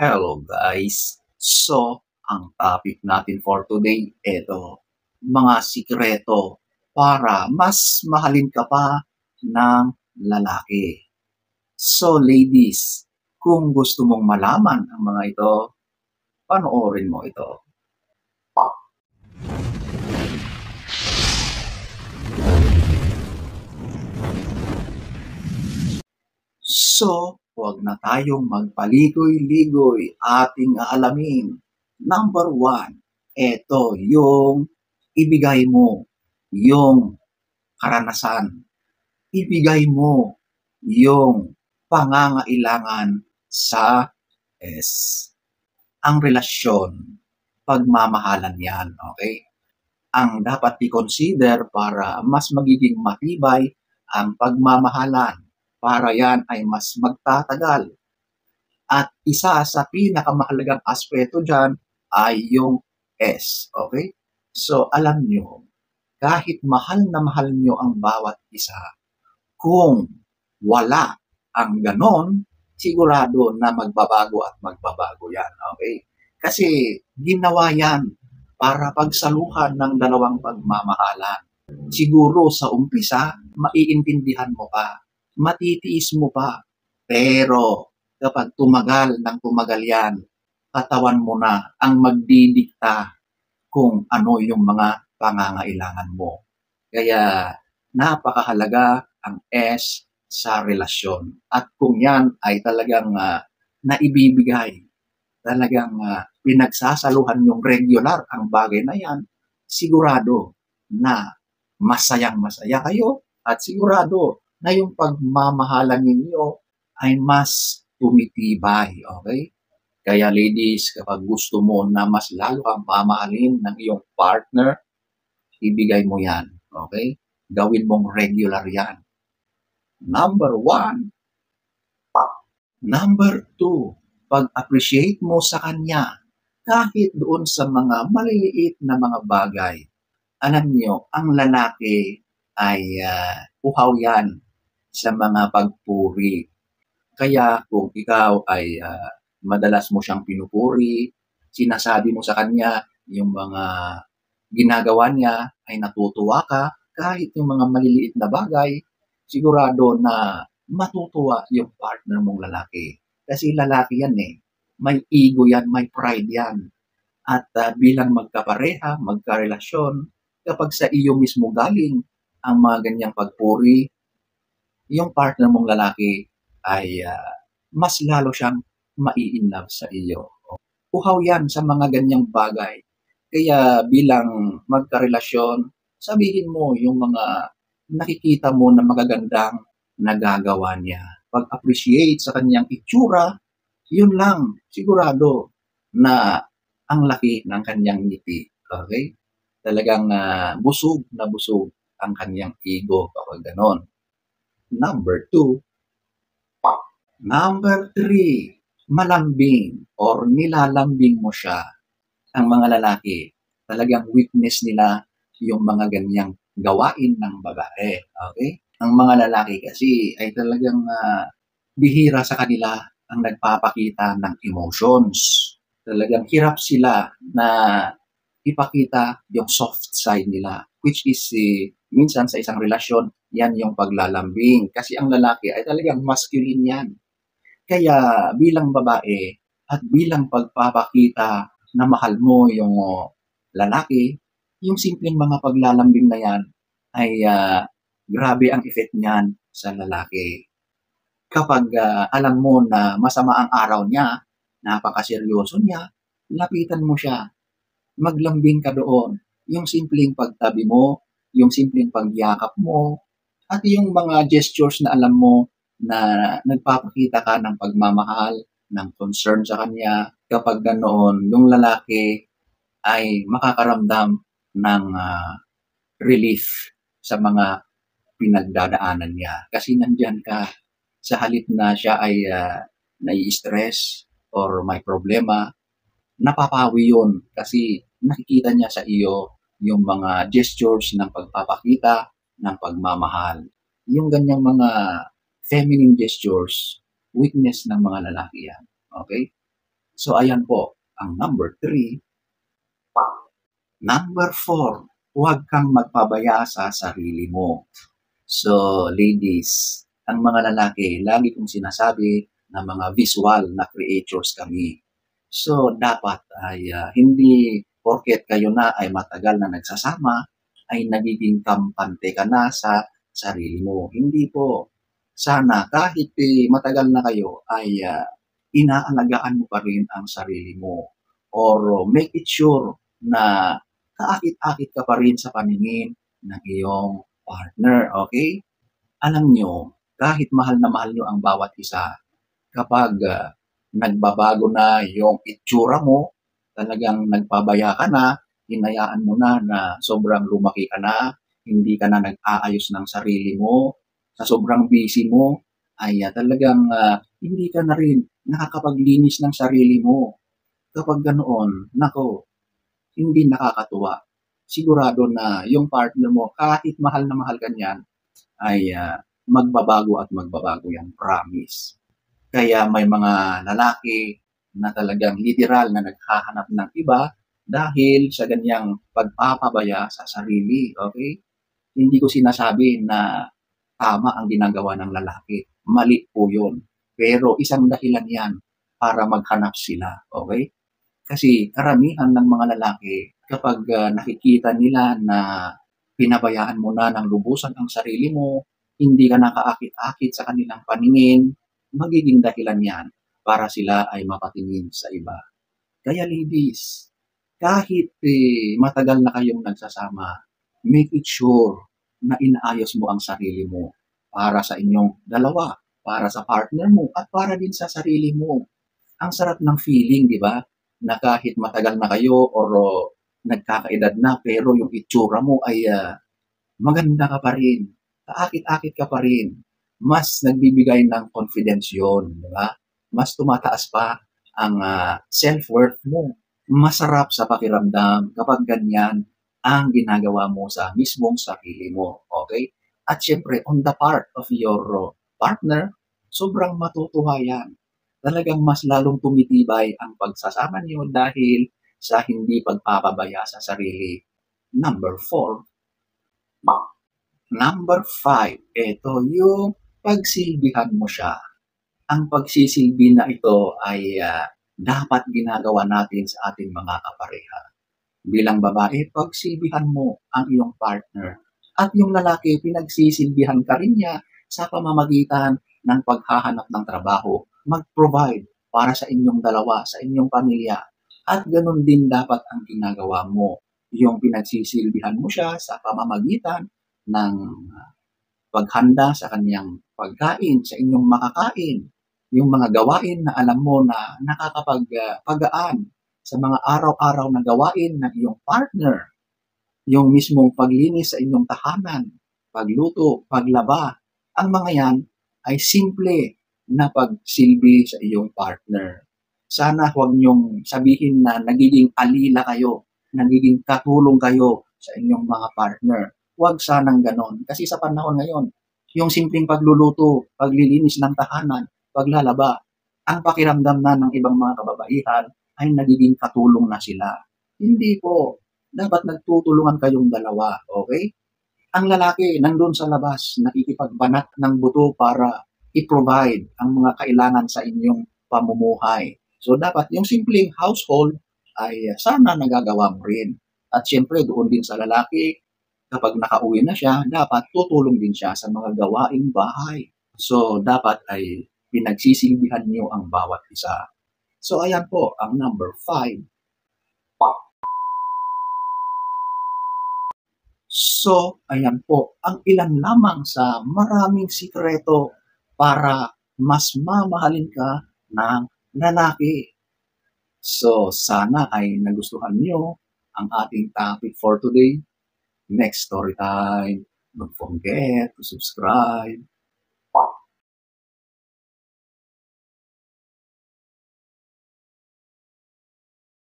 Hello guys! So, ang topic natin for today, eto, mga sikreto para mas mahalin ka pa ng lalaki. So ladies, kung gusto mong malaman ang mga ito, panoorin mo ito. So, huwag na tayong magpaligoy-ligoy, ating aalamin. Number 1, eto yung ibigay mo yung karanasan. Ibigay mo yung pangangailangan sa S. Ang relasyon, pagmamahalan yan, okay? Ang dapat i-consider para mas magiging matibay ang pagmamahalan, para yan ay mas magtatagal. At isa sa pinakamahalagang aspeto dyan ay yung S, okay? So, alam nyo, kahit mahal na mahal nyo ang bawat isa, kung wala ang ganon, sigurado na magbabago at magbabago yan, okay? Kasi ginawa yan para pagsaluhan ng dalawang pagmamahalan. Siguro sa umpisa, maiintindihan mo pa, matitiis mo pa, pero kapag tumagal ng tumagal yan, katawan mo na ang magdidikta kung ano yung mga pangangailangan mo. Kaya napakahalaga ang S sa relasyon. At kung yan ay talagang naibibigay, talagang pinagsasaluhan yung regular ang bagay na yan, sigurado na masayang-masaya kayo at sigurado na yung pagmamahalan ninyo ay mas tumitibay, okay? Kaya ladies, kapag gusto mo na mas lalo kang mamahalin ng iyong partner, ibigay mo yan, okay? Gawin mong regular yan. Number 1. Number 2, pag-appreciate mo sa kanya kahit doon sa mga maliliit na mga bagay. Alam nyo, ang lalaki ay uhaw yan sa mga pagpuri. Kaya kung ikaw ay madalas mo siyang pinupuri, sinasabi mo sa kanya yung mga ginagawa niya, ay natutuwa ka, kahit yung mga maliliit na bagay, sigurado na matutuwa yung partner mong lalaki. Kasi lalaki yan eh. May ego yan, may pride yan. At bilang magkapareha, magkarelasyon, kapag sa iyo mismo galing ang mga ganyang pagpuri, yung partner mong lalaki ay mas lalo siyang mai-inlove sa iyo. Uhaw yan sa mga ganyang bagay. Kaya bilang magkarelasyon, sabihin mo yung mga nakikita mo na magagandang nagagawa niya. Pag-appreciate sa kanyang itsura, yun lang, sigurado na ang laki ng kanyang ngiti. Okay? Talagang busog na busog ang kanyang ego kapag ganon. Number 2. Number 3, malambing or nilalambing mo siya. Ang mga lalaki, talagang weakness nila yung mga ganyang gawain ng babae. Okay? Ang mga lalaki kasi ay talagang bihira sa kanila ang nagpapakita ng emotions. Talagang hirap sila na ipakita yung soft side nila, which is minsan sa isang relasyon, yan yung paglalambing. Kasi ang lalaki ay talagang masculine yan. Kaya bilang babae at bilang pagpapakita na mahal mo yung lalaki, yung simpleng mga paglalambing na yan ay grabe ang effect niyan sa lalaki. Kapag alam mo na masama ang araw niya, napakaseryoso niya, lapitan mo siya. Maglambing ka doon. Yung simpleng pagtabi mo, yung simpleng pagyakap mo, at yung mga gestures na alam mo na nagpapakita ka ng pagmamahal, ng concern sa kanya. Kapag ganoon, yung lalaki ay makakaramdam ng relief sa mga pinagdadaanan niya. Kasi nandyan ka, sa halip na siya ay nai-stress or may problema, napapawi yun kasi nakikita niya sa iyo yung mga gestures ng pagpapakita ng pagmamahal. Yung ganyang mga feminine gestures, weakness ng mga lalaki yan. Okay? So, ayan po, ang number 3. Number 4, huwag kang magpabaya sa sarili mo. So, ladies, ang mga lalaki, lagi kong sinasabi na mga visual na creatures kami. So, dapat ay hindi porket kayo na ay matagal na nagsasama, ay nagiging kampante ka na sa sarili mo. Hindi po. Sana kahit matagal na kayo ay inaalagaan mo pa rin ang sarili mo. Or make it sure na kaakit-akit ka pa rin sa paningin ng iyong partner, okay? Alam nyo, kahit mahal na mahal nyo ang bawat isa, kapag nagbabago na yung itsura mo, talagang nagpabaya ka na, hinayaan mo na sobrang lumaki ka na, hindi ka na nag-aayos ng sarili mo, sa sobrang busy mo, ay talagang hindi ka na rin nakakapaglinis ng sarili mo. Kapag ganoon, nako, hindi nakakatuwa. Sigurado na yung partner mo, kahit mahal na mahal ka niyan, ay magbabago at magbabago yan, promise. Kaya may mga lalaki na talagang literal na naghahanap ng iba dahil sa ganyang pagpapabaya sa sarili, okay? Hindi ko sinasabi na tama ang ginagawa ng lalaki. Mali po yun. Pero isang dahilan yan para maghanap sila, okay? Kasi karamihan ng mga lalaki, kapag nakikita nila na pinabayaan mo na ng lubusan ang sarili mo, hindi ka nakaakit-akit sa kanilang paningin, magiging dahilan yan para sila ay mapatingin sa iba. Kaya ladies, kahit matagal na kayong nagsasama, make it sure na inaayos mo ang sarili mo para sa inyong dalawa, para sa partner mo, at para din sa sarili mo. Ang sarap ng feeling, di ba? Na kahit matagal na kayo or nagkakaedad na, pero yung itsura mo ay maganda ka pa rin. Kaakit-akit ka pa rin. Mas nagbibigay ng confidence yun, di ba? Mas tumataas pa ang self-worth mo. Masarap sa pakiramdam kapag ganyan ang ginagawa mo sa mismong sarili mo. Okay? At syempre, on the part of your partner, sobrang matutuwa yan. Talagang mas lalong tumitibay ang pagsasama niyo dahil sa hindi pagpapabaya sa sarili. Number 4. Number 5, ito yung pagsilbihan mo siya. Ang pagsisilbi na ito ay dapat ginagawa natin sa ating mga kapareha. Bilang babae, pagsilbihan mo ang iyong partner. At yung lalaki, pinagsisilbihan ka rin niya sa pamamagitan ng paghahanap ng trabaho. Mag-provide para sa inyong dalawa, sa inyong pamilya. At ganun din dapat ang ginagawa mo. Yung pinagsisilbihan mo siya sa pamamagitan ng paghanda sa kanyang pagkain, sa inyong makakain, yung mga gawain na alam mo na nakakapagpagaan sa mga araw-araw na gawain ng iyong partner, yung mismong paglinis sa inyong tahanan, pagluto, paglaba, ang mga yan ay simple na pagsilbi sa iyong partner. Sana huwag niyong sabihin na nagiging alila kayo, nagiging katulong kayo sa inyong mga partner. Huwag sanang ganon. Kasi sa panahon ngayon, yung simpleng pagluluto, paglilinis ng tahanan, paglalaba, ang pakiramdam na ng ibang mga kababaihan ay nagiging katulong na sila. Hindi po. Dapat nagtutulungan kayong dalawa, okay? Ang lalaki nandun sa labas, nakikipagbanat ng buto para i-provide ang mga kailangan sa inyong pamumuhay. So dapat yung simpleng household ay sana nagagawa mo rin. At syempre doon din sa lalaki, kapag nakauwi na siya, dapat tutulong din siya sa mga gawaing bahay. So dapat ay pinagsisilbihan niyo ang bawat isa. So ayan po ang number 5. So, ayan po, ang ilan lamang sa maraming sikreto para mas mamahalin ka ng lalaki. So, sana ay nagustuhan niyo ang ating topic for today. Next story time. Don't forget to subscribe.